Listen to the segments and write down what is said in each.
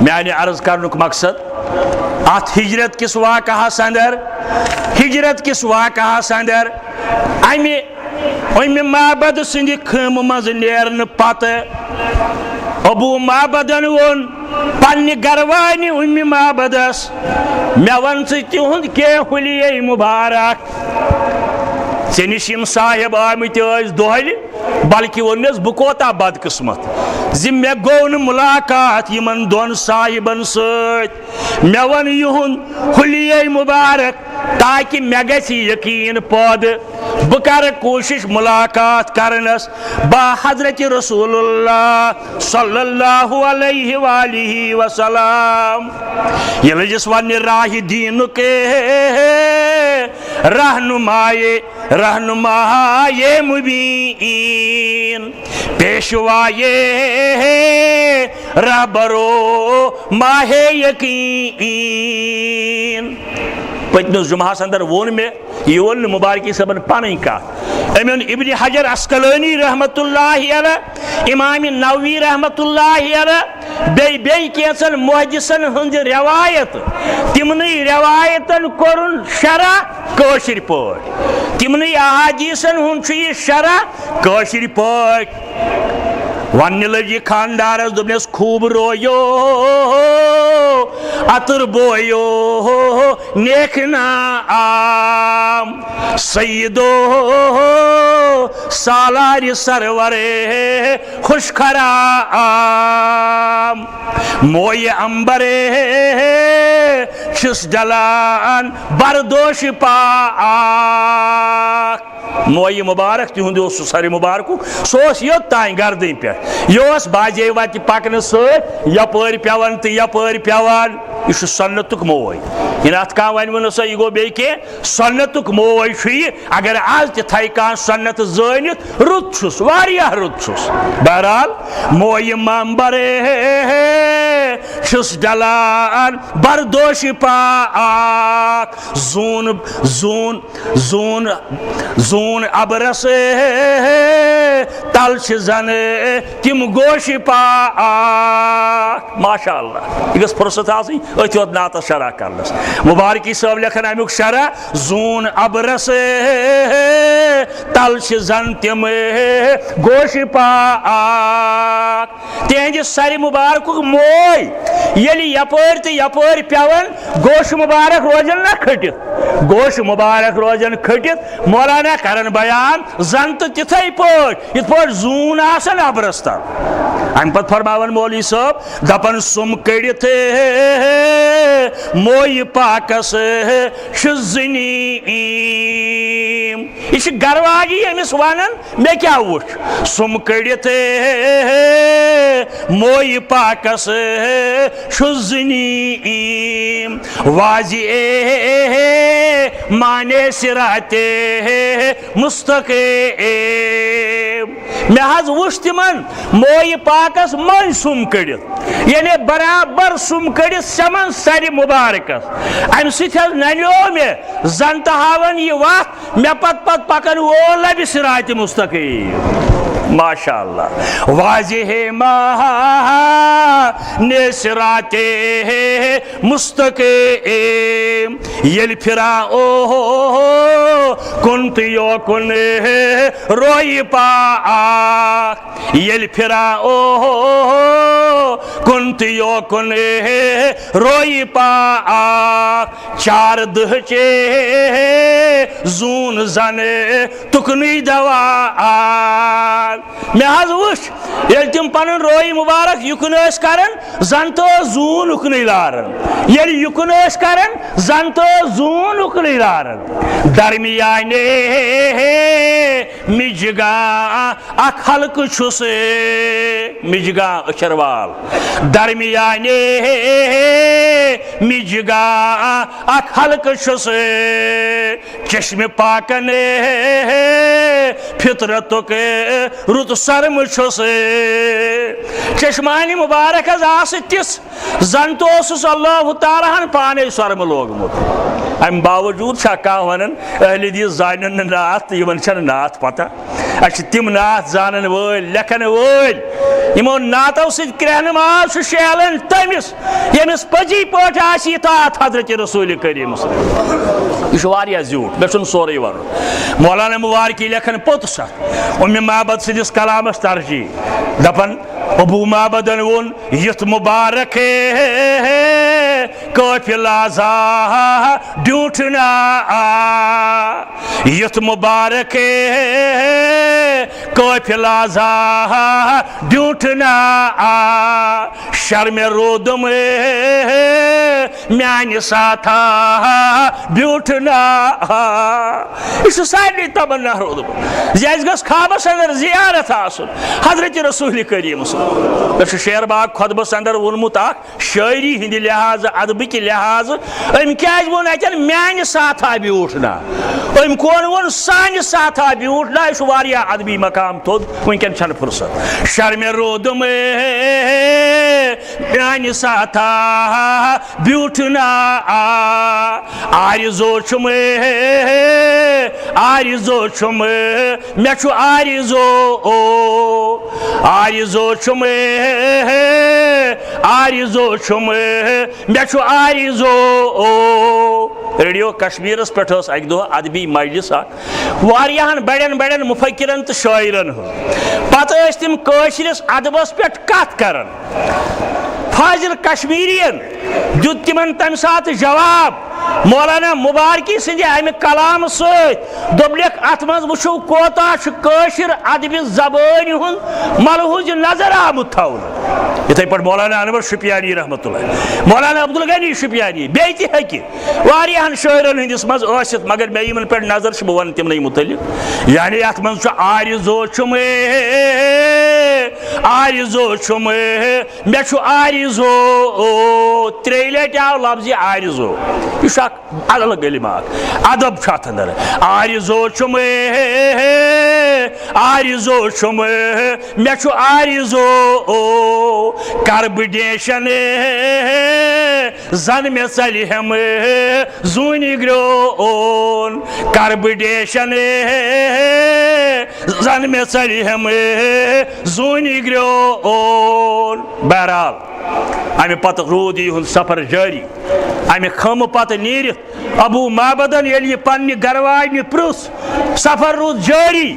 میانہ عرض کرنک مقصد ات ہجرت کس واقعہس اندر امہ معبد سند خیمہ مز نیرن پتہ ابو معبدن وون پنہ گروانی امہ معبدس مے ون تہند کی حلیہ مبارک ژے نش یم صاحب آمت دہل بلکہ ونس بہ کوتاہ بد قسمت زِ مے گو نہ ملاقات یمن دون صاحبن ست مے ون یہند حلیہ مبارک تاکہ مے گژھِ یقین پٲدٕ بہ کر کوشش ملاقات کرنس با حضرت رسول اللہ صلی اللہ علیہ وآلہ وسلم یہ لجس ون راہ دینک رہنمائے مبین پیشوائے رہبرو ماہ یقین پتمس جمعہس اندر وون میں یہ ون مبارکی صبن پن کت امن ابن حجر عسقلانی رحمۃ اللہ علیہ امام نووی رحمۃ اللہ علیہ بیٚیہِ کینٛژن محدثن ہند روایت تمنٕے روایتن کورن شرح کٲشِر پٲٹھۍ تمنٕے احادیثن ہند چھُ یہ شرح کٲشِر پٲٹھۍ ون لج یہ خاندارس دس خوب رویو عطر بویو نیک نام سیدو سالار سرور خوش خرام موئے امبر چھس جلان بردوش پاک موئے مبارک تہند سر مبارک سوس یوت تان گردن پہ یہ باجے وتہ پکن ست یپر پیوان تو یپر پیوان یہ سنتک موے یہ ات کھانا ون سا یہ گو بی کی سنتک موے یہ اگر آج تھے کان سنت زانت رت چھس واریاہ رت چھس بہرحال موئے ممبر چھس ڈلان بردوش پاک زون ابرس تل زن تم گوش پاک ماشاء اللہ یہ گھس فرصت آسن اتھ یوت نعتس شرح کرنس مبارکی صاحب لکھن امیک شرح زون ابرس تل زن تم گوش پاک تہندِ سر مبارک موے یلی یپر تو یپر پیون گوش مبارک روزن نا کھٹت گوش مبارک روزن کھٹت مولانا کرن بیان زن تو تتھے پٲٹھۍ یتھ پٲٹھۍ زون آسن ابرس تل ام پت فرماون مولوی صاحب دپن سم کڑت موئی پاکس شزنیم یہ گرواجی امس ونان مے کیا وچھ سم کڑت موئی پاکس شزنیم واضح مانے صراط مستقیم مے حض وچھ تمن موئی پاکس من سم کڑت یعنی برابر سم کڑت سمن سر مبارکس ام ست ننیو مے زن تو ہاون یہ وت مے پت پکن وول لبہ صراط مستقیم ماشاء اللہ واضح مانے صراط مستقیم یل پھرا او کن تو یو کن روئی پاک یل پھرا او کن تو یو کن روئی پاک چار دہچے زون زن تکنی دوان مے حض وچھ یل تم پن روئی مبارک یکن اس کرن زن تو زون اکنی لارن یل یکن اس کرن زن تو زون اکنی لارن درمیانے مجگا اک حلق چھس مجگا اچروال درمیانے مجگا اک حلق چھس چشم پاکن فطرتک رت سرم چھس چشمانی مبارک آس تس زن تو اللہ تعالیٰ ہن پانے سرم لوگمت ام باوجود چھا کھانا ونان اہل حدیث زانن نعت یہ نات پتہ اچھا تم نعت زانن ول لکھن ول یمو نعتو سۭتۍ کرہنمار چھُ شیلن تٔمِس ییٚمِس پٔزی پٲٹھۍ آسہِ اطاعت حضرت رسول کریم صلی اللہ علیہ وسلم. یہ چھُ واریاہ زیوٗٹھ مےٚ چھُنہٕ سورُے وَنُن. مولانا مبارکی لیکھن پوٚتُس اَتھ اُمہِ معبد سٕنٛدِس کلامس ترجیح دپان ابو معبدن وون یُتھ مبارک قافلہ زا ڈیوٹھنا یُتھ مبارک قافلہ زا ڈیوٹھنا شرمِ رودم میانہِ ساتھا بیوٹھنا. یہ چھُ سارنٕے تمنا روٗدمُت زِ اَسہِ گٔژھ خوابس اندر زیارت آسُن حضرت رسول کریم صلی اللہ علیہ وسلم. مےٚ چھُ شیر باغ خۄطبس اندر ووٚنمُت اکھ شٲعری ہٕنٛدِ لحاظہٕ ادبٕکہِ لحاظہٕ أمۍ کیازِ ووٚن اَتٮ۪ن میانہِ ساتھا بیوٹھنا أمۍ کون ووٚن سانہِ ساتھا بیوٹھنا. یہِ چھُ واریاہ ادبی مقام تھوٚد وٕنکٮ۪ن چھنہٕ فرصت. شرمِ روٗدم میانہِ ساتھا بیوٹھنا آرزو چھُم آرزو چھُم مےٚ چھُ آرزو چھُم آرزو چھُم مےٚ چھُ آرزو. ریڈیو کشمیرس پٮ۪ٹھ ٲس اکہِ دۄہ ادبی مجلس اکھ واریاہن بڑٮ۪ن بڑٮ۪ن مفکرن تہٕ شٲعرن ہُنٛد. پتہٕ ٲسۍ تِم کٲشرِس ادبس پٮ۪ٹھ کتھ کران. فاضل کشمیرین دیُت تِمن تمہِ ساتہٕ جواب مولانا مبارکی سٕنٛدِ امہِ کلامہٕ سۭتۍ دوٚپنکھ اتھ منٛز وٕچھو کوتاہ چھُ کٲشِر ادبہِ زبٲنۍ ہُنٛد ملحوظ نظر آمُت تھاونہٕ. یِتھٕے پٲٹھۍ مولانا انور شُپیانی رحمتہ اللہ مولانا عبدالغنی شُپیانی بیٚیہِ تہِ ہیٚکہِ واریاہن شٲعرن ہٕنٛدِس منٛز ٲسِتھ مگر مےٚ یِمن پٮ۪ٹھ نظر چھِ بہٕ ونہٕ تِمنٕے متعلق. یعنی اتھ منٛز چھُ آرزو چھُم آرزو چھُم مےٚ چھُ آرزو. ترٛیٚیہِ لٹہِ آو لفظِ آرزو. یہ چھُ اکھ الگ علم اکھ ادب چھُ اتھ اندر. آرزو چھُم آرزو چھُم مےٚ چھُ آرزو کر بہٕ ڈیشن زن مےٚ ژلہم زونہ گرون کر بہٕ ڈیشن زن مےٚ ژلہم زونہ گرون. بہرحال امہِ پتہٕ روٗد یِہُنٛد سفر جٲری. امہِ خٲمہٕ پتہٕ نیٖرِتھ ابو معبدن ییٚلہِ یہِ پننہِ گرواجنہِ پرٛژھ سفر روٗد جٲری.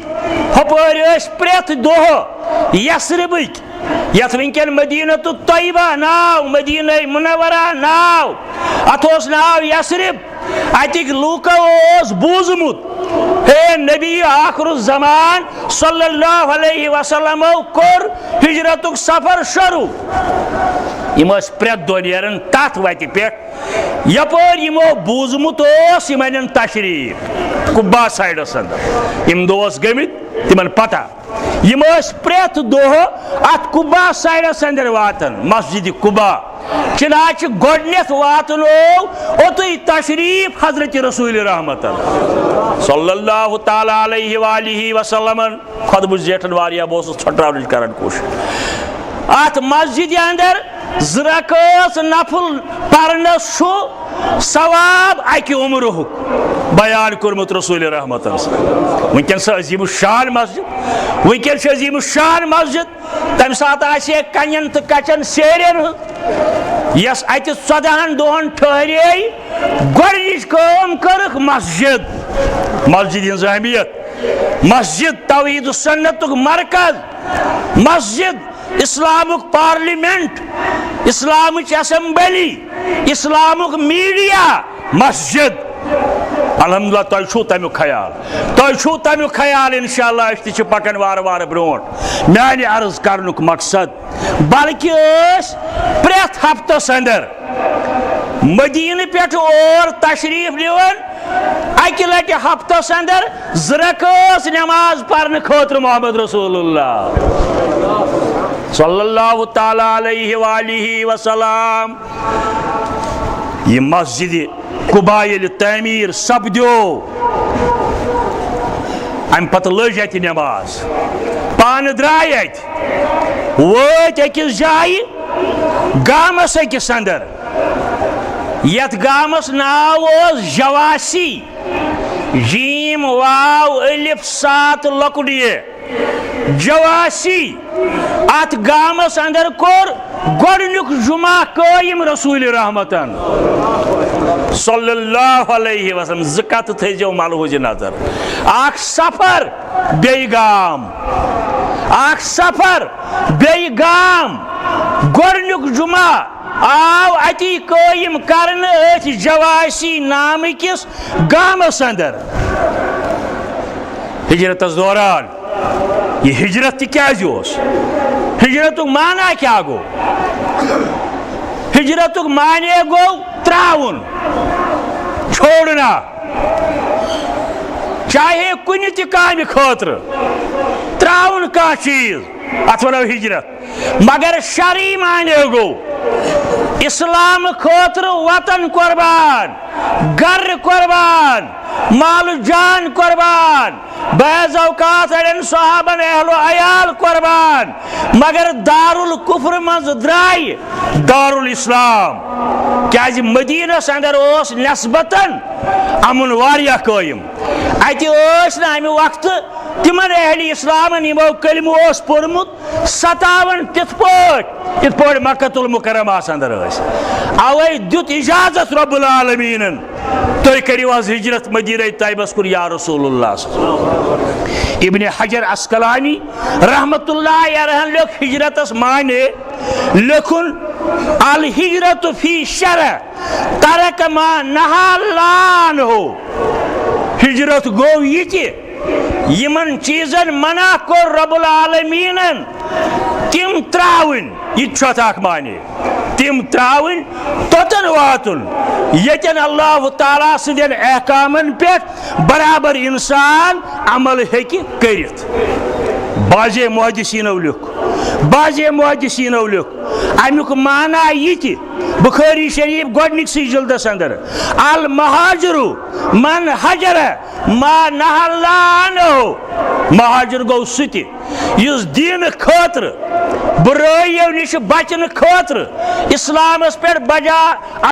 ہُپٲرۍ ٲسۍ پرٛٮ۪تھ دۄہ یثربٕکۍ یتھ وٕنکٮ۪ن مدینۃ الطیبہ ناو مدینہ منورہ ناو اتھ اوس ناو یثرب. اتِکۍ لوٗکو اوس بوٗزمُت ہے نبی آخر الزمان صلی اللہ علیہ وسلمو کوٚر ہجرتُک سفر شروع. یِم ٲسۍ پرٛٮ۪تھ دۄہ نیران تتھ وتہِ پٮ۪ٹھ یپٲرۍ یِمو بوٗزمُت اوس یِم انن تشریٖف قُبا سایڈس اندر. یِم دۄہ ٲسۍ گٔمٕتۍ تِمن پتہ یِم ٲسۍ پرٛٮ۪تھ دۄہ اتھ قُبا سایڈس اندر واتان مسجدِ قُبا. چنانچہ گۄڈنٮ۪تھ واتنو اوٚتُے تشریٖف حضرت رسول رحمت صلی اللہ تعالیٰ علیہ وآلہ وسلمن. خۄطبہٕ زیٹھن واریاہ بہٕ اوسُس ژھۄٹراونٕچ کران کوٗشش. اتھ مسجدِ اندر زٕ رکٲژ نفل پرنس چھُ ثواب اکہِ عمرُک بیان کوٚرمُت رسول رحمتن. وٕنکٮ۪ن سۄ عظیٖم الشان مسجد وٕنکٮ۪ن چھِ عظیٖم الشان مسجد. تمہِ ساتہٕ آسہِ ہے کنٮ۪ن تہٕ کچن سیرٮ۪ن ہٕنٛز یس اتہِ 14 دۄہن ٹھہرے. گۄڈنِچ کٲم کٔرٕکھ مسجد. مسجد ہٕنٛز اہمیت مسجد توحید سنتُک مرکز مسجد اسلامُک پارلیمنٹ اسلامٕچ اسمبلی اسلامُک میڈیا مسجد. الحمدللہ تۄہہِ چھُو تمیُک خیال تمیُک خیال انشاءاللہ أسۍ تہِ چھِ پکان وارٕ وارٕ برونٛٹھ. میانہِ عرض کرنُک مقصد بلکہِ ٲسۍ پرٛٮ۪تھ ہفتس اندر مدیٖنہٕ پٮ۪ٹھ اور تشریٖف نِوان اکہِ لٹہِ ہفتس اندر زٕ رکٲژ نماز پرنہٕ خٲطرٕ محمد رسول اللہ صلی اللہ تعالیٰ علیہ وآلہ وسلم. یہ مسجد قُبا ییٚلہِ تعمیٖر سپدیو امہِ پتہٕ لٔج اتہِ نماز. پانہٕ درٛاے اتہِ وٲتۍ أکِس جایہِ گامس أکِس اندر یتھ گامس ناو اوس جواسی. سین واو الف سات لکڑی جواسی ات گامس اندر کور گۄڈنیُک جمعہ قٲیِم رسول رحمتن صلی اللہ علیہ وسلم زکت تھیزو ملحوظ نظر اخ سفر بیٚیہِ گام اخ سفر بیٚیہِ گام گۄڈنیُک جمعہ آو اتی قٲیِم کرنہٕ أتھۍ جواسی نامٕکِس گامس اندر ہجرتس دوران یہ ہجرت تہِ کیازِ اوس ہجرتُک معنی کیا گو ہجرتُک معنی گو تراؤن چھوڑنا چاہے کُنہِ تہِ کامہِ خٲطرٕ تراؤن کانٛہہ چیٖز اتھ ونو ہجرت مگر شرعی معنی گو اسلام خٲطرٕ وطن قربان گر قربان مال جان قربان بعض اوقات اڑین صحابن اہل و عیال قربان مگر دارالکفر مز درائے دارالاسلام کیازِ مدینس اندر اوس نسبتاً امن واریاہ قٲیِم اتہِ ٲسۍ نہٕ امہِ وقتہٕ تمن اہل اسلامن یمو کلمہ اوس پوٚرمُت 57 تِتھ پٲٹھۍ مکۃ المکرمہس اندر ٲسۍ اوے دیُت اجازت رب العالمینن تُہۍ کٔرِو حظ ہجرت مدینہ طیبس کُن یا رسول اللہ ابن حجر عسقلانی رحمت اللہ علیہ لیوٚکھ ہجرتس معنی لیکھُن الہجرت فی شرع ترک ما نہا اللہ عنہ ہجرت گو یہ تہِ یمن چیزن منع کور رب العالمینن تم تراؤن یہ چھُ اکھ معنی تم تراؤن توتن واتن یتن اللہ تعالیٰ سندین احکامن پہ برابر انسان عمل ہیکہِ کٔرِتھ بعضے محدثینو لیوٚکھ امیُک معنی یہ تہِ بخاری شریف گۄڈنِکسٕے جلدس اندر المہاجر من حجر ما نہا اللہ عنہ مہاجر گو سُہ تہِ یُس دیٖنہٕ خٲطرٕ برٲیو نِش بچنہٕ خٲطرٕ اسلامس پٮ۪ٹھ بجا